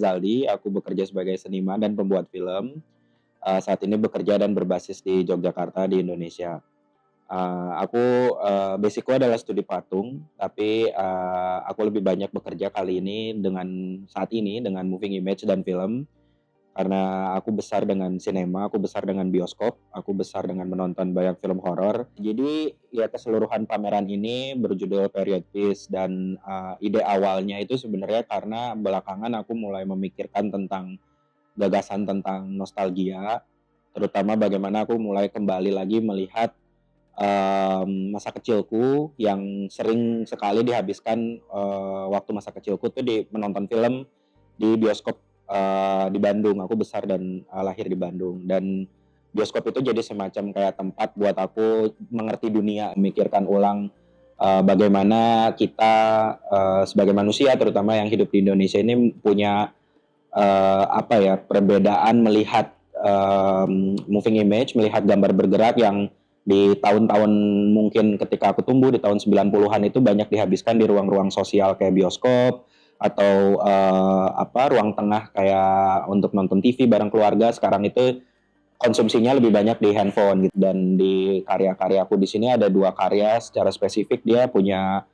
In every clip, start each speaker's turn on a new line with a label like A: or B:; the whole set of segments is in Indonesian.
A: Rizaldi, aku bekerja sebagai seniman dan pembuat film. Saat ini bekerja dan berbasis di Yogyakarta di Indonesia. Aku, basic-ku adalah studi patung, tapi, aku lebih banyak bekerja kali ini saat ini dengan moving image dan film. Karena aku besar dengan sinema, aku besar dengan bioskop, aku besar dengan menonton banyak film horor. Jadi, ya keseluruhan pameran ini berjudul Period Piece dan, ide awalnya itu sebenarnya karena belakangan aku mulai memikirkan tentang gagasan tentang nostalgia, terutama bagaimana aku mulai kembali lagi melihat, masa kecilku yang sering sekali dihabiskan, waktu masa kecilku tuh di menonton film di bioskop, di Bandung. Aku besar dan, lahir di Bandung dan bioskop itu jadi semacam kayak tempat buat aku mengerti dunia, memikirkan ulang, bagaimana kita, sebagai manusia terutama yang hidup di Indonesia ini punya, apa ya, perbedaan melihat, moving image, melihat gambar bergerak yang di tahun-tahun mungkin ketika aku tumbuh di tahun 90-an itu banyak dihabiskan di ruang-ruang sosial kayak bioskop atau, ruang tengah kayak untuk nonton TV bareng keluarga. Sekarang itu konsumsinya lebih banyak di handphone gitu dan di karya-karyaku di sini ada 2 karya secara spesifik dia punya,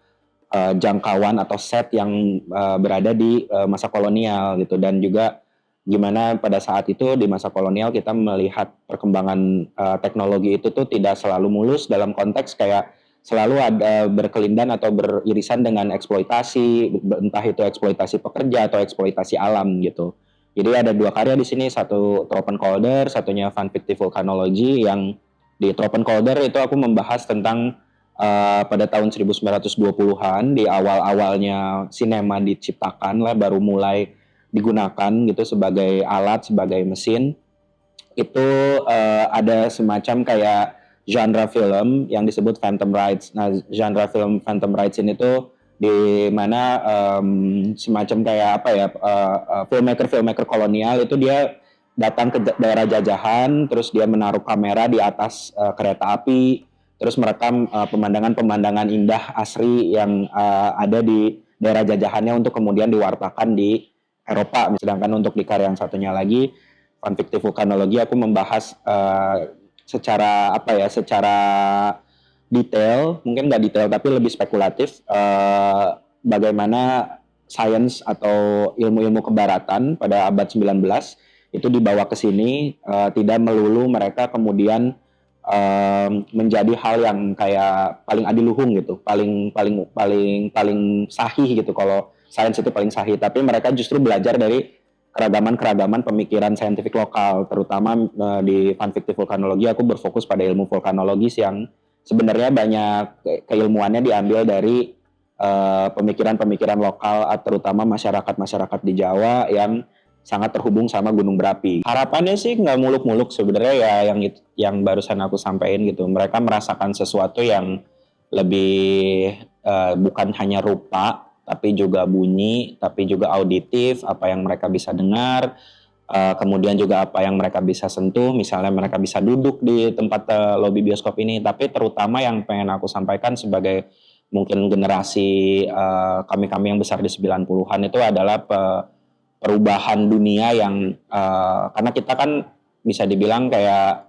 A: jangkauan atau set yang, berada di, masa kolonial gitu dan juga gimana pada saat itu di masa kolonial kita melihat perkembangan, teknologi itu tuh tidak selalu mulus dalam konteks kayak selalu ada berkelindan atau beririsan dengan eksploitasi, entah itu eksploitasi pekerja atau eksploitasi alam gitu. Jadi ada 2 karya di sini, satu Tropenkolder, satunya Van Fictive Volcanology yang di Tropenkolder itu aku membahas tentang, pada tahun 1920-an di awal-awalnya sinema diciptakan lah, baru mulai digunakan gitu sebagai alat, sebagai mesin, itu, ada semacam kayak genre film yang disebut Phantom Rights. Nah, genre film Phantom Rights ini tuh di mana, semacam kayak apa ya, filmmaker-filmmaker kolonial itu dia datang ke daerah jajahan, terus dia menaruh kamera di atas, kereta api, terus merekam, pemandangan-pemandangan indah asri yang, ada di daerah jajahannya untuk kemudian diwartakan di Eropa. Sedangkan untuk di karya yang satunya lagi, Van Fictive Volcanology, aku membahas, secara apa ya, secara detail, mungkin nggak detail tapi lebih spekulatif, bagaimana sains atau ilmu-ilmu kebaratan pada abad 19 itu dibawa ke sini, tidak melulu mereka kemudian, menjadi hal yang kayak paling adiluhung gitu, paling paling paling paling sahih gitu kalau sains itu paling sahih, tapi mereka justru belajar dari keragaman-keragaman pemikiran saintifik lokal, terutama, di Van Fictive Volcanology aku berfokus pada ilmu vulkanologis yang sebenarnya banyak keilmuannya diambil dari, pemikiran-pemikiran lokal, terutama masyarakat-masyarakat di Jawa yang sangat terhubung sama gunung berapi. Harapannya sih nggak muluk-muluk sebenarnya ya yang barusan aku sampaikan gitu. Mereka merasakan sesuatu yang lebih, bukan hanya rupa, tapi juga bunyi, tapi juga auditif, apa yang mereka bisa dengar, kemudian juga apa yang mereka bisa sentuh, misalnya mereka bisa duduk di tempat, lobi bioskop ini, tapi terutama yang pengen aku sampaikan sebagai mungkin generasi, kami-kami yang besar di 90-an itu adalah perubahan dunia yang, karena kita kan bisa dibilang kayak,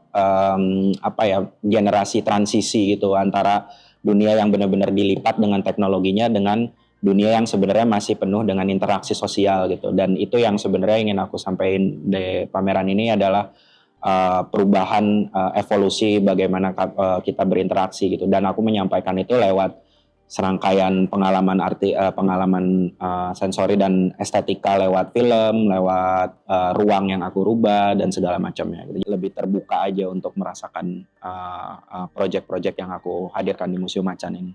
A: generasi transisi gitu antara dunia yang benar-benar dilipat dengan teknologinya dengan dunia yang sebenarnya masih penuh dengan interaksi sosial gitu dan itu yang sebenarnya ingin aku sampaikan di pameran ini adalah, perubahan, evolusi bagaimana kita berinteraksi gitu dan aku menyampaikan itu lewat serangkaian pengalaman, sensori dan estetika lewat film, lewat, ruang yang aku rubah dan segala macamnya gitu. Lebih terbuka aja untuk merasakan, project-project yang aku hadirkan di Museum Macan ini.